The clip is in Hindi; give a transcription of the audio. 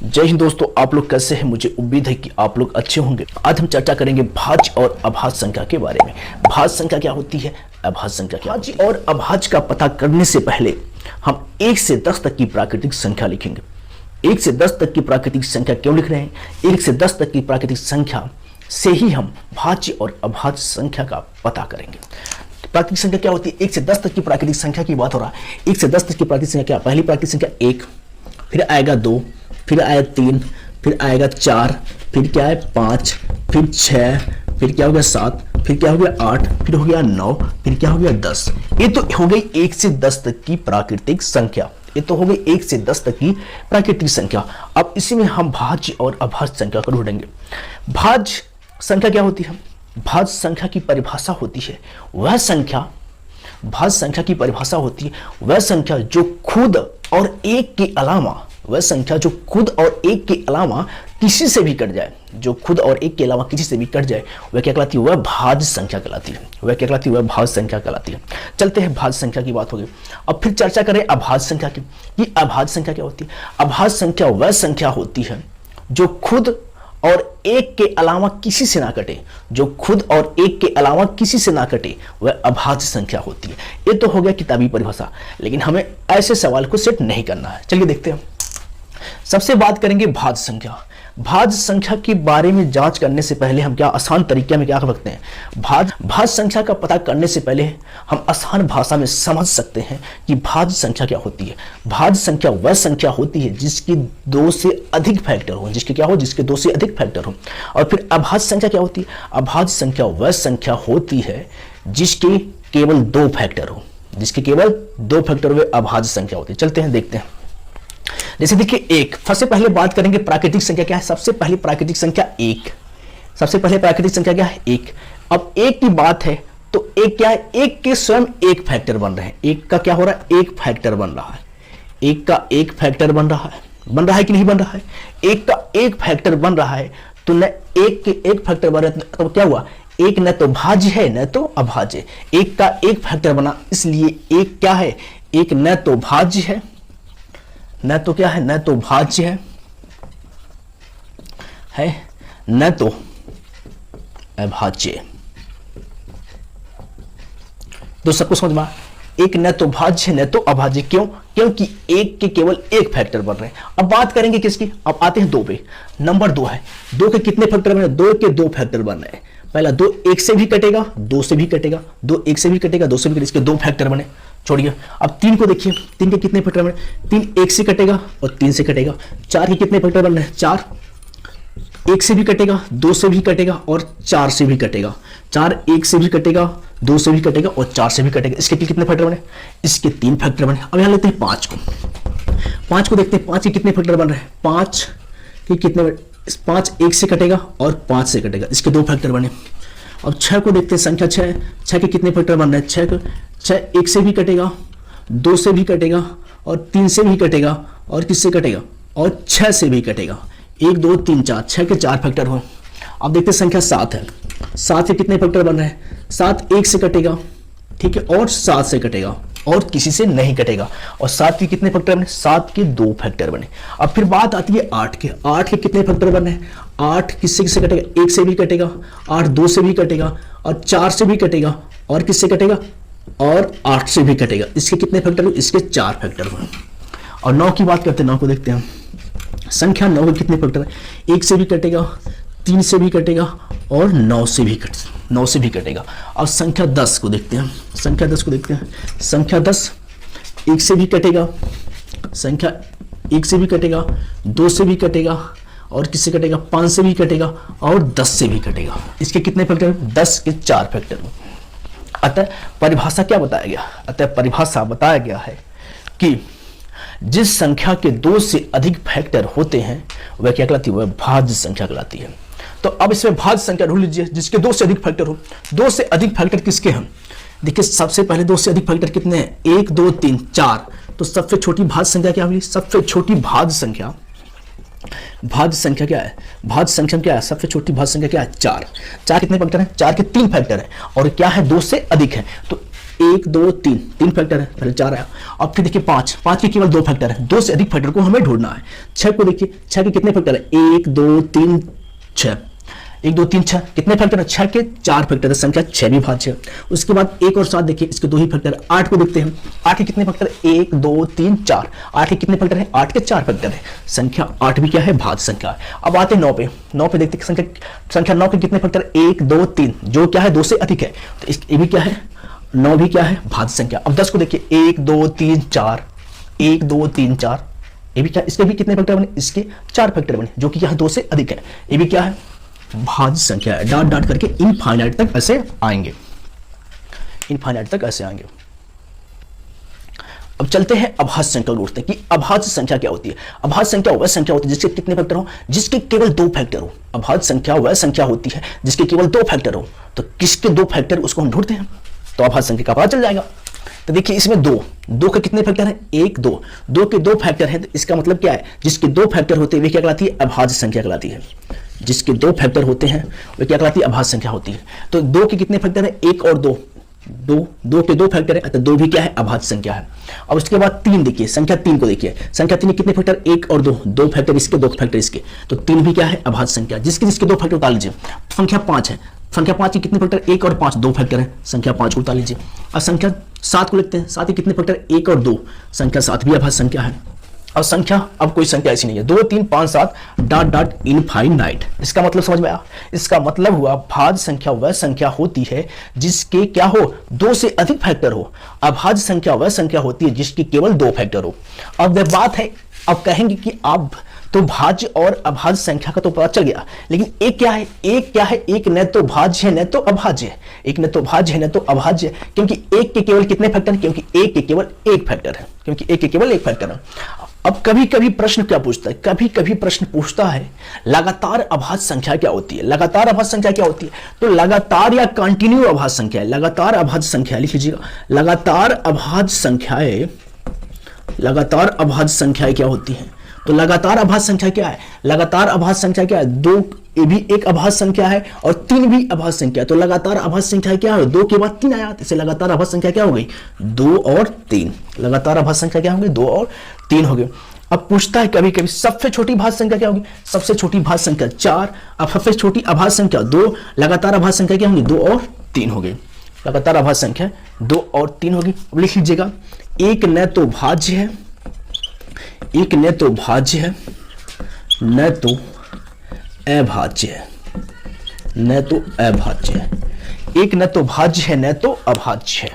जय हिंद दोस्तों, आप लोग कैसे हैं? मुझे उम्मीद है कि आप लोग अच्छे होंगे। आज हम चर्चा करेंगे भाज्य और अभाज्य संख्या के बारे में। भाज्य संख्या क्या होती है, अभाज्य संख्या क्या होती है। और अभाज्य का पता करने से पहले हम 1 से 10 तक की प्राकृतिक संख्या लिखेंगे। 1 से 10 तक की प्राकृतिक संख्या क्यों लिख रहे हैं? 1 से 10 तक की प्राकृतिक संख्या से ही हम भाज्य और अभाज्य संख्या का पता करेंगे। प्राकृतिक संख्या क्या होती है? 1 से 10 तक की प्राकृतिक संख्या की बात हो रहा है। 1 से 10 तक की प्राकृतिक संख्या क्या? पहली प्राकृतिक संख्या 1, फिर आएगा 2, फिर आएगा 3, फिर आएगा 4, फिर क्या है 5, फिर 6, फिर क्या हो गया 7, फिर क्या हो गया 8, फिर हो गया 9, फिर क्या हो गया 10। ये तो हो गई 1 से 10 तक की प्राकृतिक संख्या। ये तो हो गई 1 से 10 तक की प्राकृतिक संख्या। अब इसी में हम भाज्य और अभाज्य संख्या को ढूंढेंगे। भाज्य संख्या क्या होती है? भाज्य संख्या की परिभाषा होती है वह संख्या, भाज्य संख्या की परिभाषा होती है वह संख्या जो खुद और एक के अलावा, वह संख्या जो खुद और एक के अलावा किसी से भी कट जाए, जो खुद और एक के अलावा किसी से भी कट जाए, वह क्या कहलाती है? वह भाज्य संख्या कहलाती है। वह क्या कहलाती है? वह भाज्य संख्या कहलाती है। चलते हैं, भाज्य संख्या की बात हो गई। अब फिर चर्चा करें अभाज्य संख्या की। कि अभाज्य संख्या क्या होती है? अभाज्य संख्या वह संख्या होती है जो खुद और एक के अलावा किसी से ना कटे, जो खुद और एक के अलावा किसी से ना कटे, वह अभाज्य संख्या होती है। ये तो हो गया किताबी परिभाषा, लेकिन हमें ऐसे सवाल को सेट नहीं करना है। चलिए देखते हैं। सबसे बात करेंगे भाज्य संख्या। भाज्य संख्या के बारे में जांच करने से पहले हम क्या आसान तरीके में क्या कर सकते हैं? भाज्य संख्या का पता करने से पहले हम आसान भाषा में समझ सकते हैं कि भाज्य संख्या क्या होती है। भाज्य संख्या वह संख्या होती है जिसके 2 से अधिक फैक्टर हो, जिसके क्या हो? जिसके 2 से अधिक फैक्टर हो। और फिर अभाज्य संख्या क्या होती है? अभाज्य संख्या वह संख्या होती है जिसके केवल 2 फैक्टर हो, जिसके केवल 2 फैक्टर हुए अभाज्य संख्या होती है। चलते हैं, देखते हैं। जैसे देखिए 1, सबसे पहले बात करेंगे प्राकृतिक संख्या क्या है। सबसे पहले प्राकृतिक संख्या 1, सबसे पहले प्राकृतिक संख्या क्या है? 1। अब 1 की बात है तो 1 क्या है? 1 के स्वयं 1 फैक्टर बन रहे हैं। 1 का क्या हो रहा है? 1 फैक्टर बन रहा है। 1 का 1 फैक्टर बन रहा है कि नहीं बन रहा है? 1 का 1 फैक्टर बन रहा है तो न 1 के 1 फैक्टर बन रहे तो क्या हुआ? 1 न तो भाज्य है न तो अभाज्य। 1 का 1 फैक्टर बना, इसलिए 1 क्या है? 1 न तो भाज्य है, न तो क्या है? न तो भाज्य है न तो अभाज्य। तो सबको समझ में? 1 न तो भाज्य न तो अभाज्य। क्यों? क्योंकि 1 के केवल 1 फैक्टर बन रहे हैं। अब बात करेंगे किसकी? अब आते हैं 2 पे। नंबर 2 है। 2 के कितने फैक्टर बन रहे हैं? 2 के 2 फैक्टर बन रहे हैं। पहला 2 1 से भी कटेगा, 2 से भी कटेगा, 2 1 से भी कटेगा, 2 से भी कटेगा, इसके 2 फैक्टर बने। छोड़िए। अब 3 को देखिए, 3 के कितने फैक्टर बने? 3 1 से कटेगा और 3 से कटेगा। 4 के कितने फैक्टर बन रहे हैं? 4 1 से भी कटेगा, 2 से भी कटेगा और 4 से भी कटेगा। 4 1 से भी कटेगा, 2 से भी कटेगा और 4 से भी कटेगा। इसके कितने फैक्टर बने? इसके 3 फैक्टर बने। अब यहां लेते हैं 5 को। 5 को देखते हैं, 5 के कितने फैक्टर बन रहे हैं? 5 के कितने? 5 1 से कटेगा और 5 से कटेगा, इसके 2 फैक्टर बने। अब 6 को देखते हैं, संख्या 6। 6 के कितने फैक्टर बन रहे हैं? 6 1 से भी कटेगा, 2 से भी कटेगा और 3 से भी कटेगा और किससे कटेगा? और 6 से भी कटेगा। 1 2 3 4, 6 के 4 फैक्टर हो। अब देखते हैं संख्या 7 है। 7 के कितने फैक्टर बन रहे हैं? 7 1 से कटेगा, ठीक है, और 7 से कटेगा और किसी से नहीं कटेगा। और 7 के कितने फैक्टर बने? 7 के 2 फैक्टर बने। अब फिर बात आती है 8 के। 8 के कितने फैक्टर बने हैं? 8 किससे किससे कटेगा? 1 से भी कटेगा, 8 2 से भी कटेगा और 4 से भी कटेगा और किससे कटेगा? और 8 से भी कटेगा। इसके कितने फैक्टर हुए? इसके 4 फैक्टर हुए। और 9 की बात करते हैं, 9 को देखते हैं। संख्या 9 के कितने फैक्टर है? 1 से भी कटेगा, 3 से भी कटेगा और 9 से भी कटेगा। अब संख्या 10 को देखते हैं। संख्या 10 को देखते हैं। संख्या 10 1 से भी कटेगा, संख्या 1 से भी कटेगा, 2 से भी कटेगा और किससे कटेगा? 5 से भी कटेगा और 10 से भी कटेगा। इसके कितने फैक्टर? 10 के 4 फैक्टर। अतः परिभाषा क्या बताया गया? अतः परिभाषा बताया गया है कि जिस संख्या के 2 से अधिक फैक्टर होते हैं वह क्या कहलाती है? वह भाज्य संख्या कहलाती है। तो अब इसमें भाज्य संख्या ढूंढ लीजिए जिसके 2 से अधिक फैक्टर हो। 2 से अधिक फैक्टर किसके हैं? देखिए सबसे पहले 2 से अधिक फैक्टर कितने हैं? 1 2 3 4। तो सबसे छोटी भाज्य संख्या क्या होगी? सबसे छोटी भाज्य संख्या क्या है? भाज्य संख्या क्या है? सबसे छोटी भाज्य संख्या क्या है? 4। 4 कितने फैक्टर हैं? 4 के 3 फैक्टर है और क्या है? 2 से अधिक है। तो 1 2 3 3 फैक्टर है, पहले 4 आया। अब फिर देखिए 5 के केवल 2 फैक्टर है, 2 से अधिक फैक्टर को हमें ढूंढना है। 6 को देखिए, 6 के कितने फैक्टर है, 1 2 3 6, 1 2 3 6 कितने फैक्टर है, 6 के 4 फैक्टर है, संख्या 6 भी भाज्य है। उसके बाद 1 और 7 देखिए, इसके 2 ही फैक्टर है। 8 को देखते हैं, 8 के कितने फैक्टर है, 1 2 3 4, 8 के कितने फैक्टर है, 8 के 4 फैक्टर है, संख्या 8 भी क्या है, भाज्य संख्या है। अब आते हैं 9 पे, 9 पे देखते हैं संख्या 9 के कितने फैक्टर है, 1 2 3, जो क्या है 2 से अधिक है, तो ये भी क्या है, 9 भी क्या है, भाज्य संख्या। अब 10 को देखिए, 1 2 3 4, 1 2 3 4, ये भी क्या, इसके भी कितने फैक्टर बने, इसके 4 फैक्टर बने, जो कि क्या है 2 से अधिक है, ये भी क्या है, भाज्य संख्या है। डॉट डॉट करके इनफाइनाइट तक ऐसे आएंगे, इनफाइनाइट तक ऐसे आएंगे। अब चलते हैं अभाज्य संख्या को ढूंढते हैं कि अभाज्य संख्या क्या होती है। अभाज्य संख्या वह संख्या होती है जिसके कितने फैक्टर हो, जिसके केवल 2 फैक्टर हो। अभाज्य संख्या वह संख्या होती है जिसके केवल 2 फैक्टर हो। तो किसके 2 फैक्टर उसको हम ढूंढते हैं, तो अभाज्य संख्या का पता चल जाएगा। तो देखिए इसमें 2 के कितने फैक्टर है, 1 2, 2 के 2 फैक्टर है, तो इसका मतलब क्या है, जिसके 2 फैक्टर होते हैं वे क्या कहलाती है, अभाज्य संख्या कहलाती है। जिसके 2 फैक्टर होते हैं वे क्या कहलाती है, अभाज्य संख्या होती है। तो 2 के कितने फैक्टर है, 1 और 2, 2 के 2 फैक्टर है, तो 2 भी क्या है, अभाज्य संख्या है। अब उसके बाद 3 देखिए, संख्या 3 को देखिए, संख्या 3 के कितने फैक्टर, 1 और 2 फैक्टर इसके, 2 फैक्टर इसके, तो 3 भी क्या है, अभाज्य संख्या। जिसके 2 फैक्टर उतार लीजिए। संख्या 5 है, संख्या 5 के कितने फैक्टर, 1 और 5, 2 फैक्टर है, संख्या 5 को उतार लीजिए। अब संख्या 7 को लिखते हैं, 7 के कितने फैक्टर, 1 और 2, संख्या 7 भी अभाज्य संख्या है। अब संख्या, अब कोई संख्या ऐसी नहीं है, 2 3 5 7 डॉट डॉट इनफाइनाइट। इसका मतलब समझ में आया, इसका मतलब हुआ भाज्य संख्या वह संख्या होती है जिसके क्या हो, 2 से अधिक फैक्टर हो। अभाज्य संख्या वह संख्या होती है जिसके केवल 2 फैक्टर हो। अब वह बात है, अब कहेंगे कि अब तो भाज्य और अभाज्य संख्या का तो पता चल गया, लेकिन एक क्या है, एक न तो भाज्य है न तो अभाज्य है, एक न तो भाज्य है न तो अभाज्य है, क्योंकि एक के केवल कितने फैक्टर है, क्योंकि एक के केवल एक फैक्टर है, क्योंकि एक के केवल एक फैक्टर है। अब कभी कभी प्रश्न क्या पूछता है, कभी कभी प्रश्न पूछता है लगातार अभाज्य संख्या क्या होती है। लगातार अभाज्य संख्या क्या होती है, तो लगातार या कंटिन्यू अभाज्य संख्या है। लगातार अभाज्य संख्या लिख लीजिएगा, लगातार अभाज्य संख्याएं, लगातार अभाज्य संख्याएं क्या होती हैं, तो लगातार अभाज्य संख्या क्या है, लगातार अभाज्य संख्या क्या है, 2 ये भी एक अभाज्य संख्या है और 3 भी अभाज्य संख्या है। तो लगातार अभाज्य संख्या क्या है, 2 के बाद 3 आया, इससे लगातार अभाज्य संख्या क्या हो गई, 2 और 3। लगातार अभाज्य संख्या क्या हो गई, 2 और 3 हो गए। अब पूछता है कभी कभी सबसे छोटी भाज्य संख्या क्या होगी, सबसे छोटी भाज्य संख्या 4, अब सबसे छोटी अभाज्य संख्या 2, लगातार अभाज्य संख्या क्या होगी, 2 और 3 हो गई। लगातार अभाज्य संख्या 2 और 3 होगी। अब लिख लीजिएगा, एक न तो भाज्य है, एक न तो भाज्य है न तो अभाज्य है, न तो अभाज्य है। एक न तो भाज्य है न तो अभाज्य है।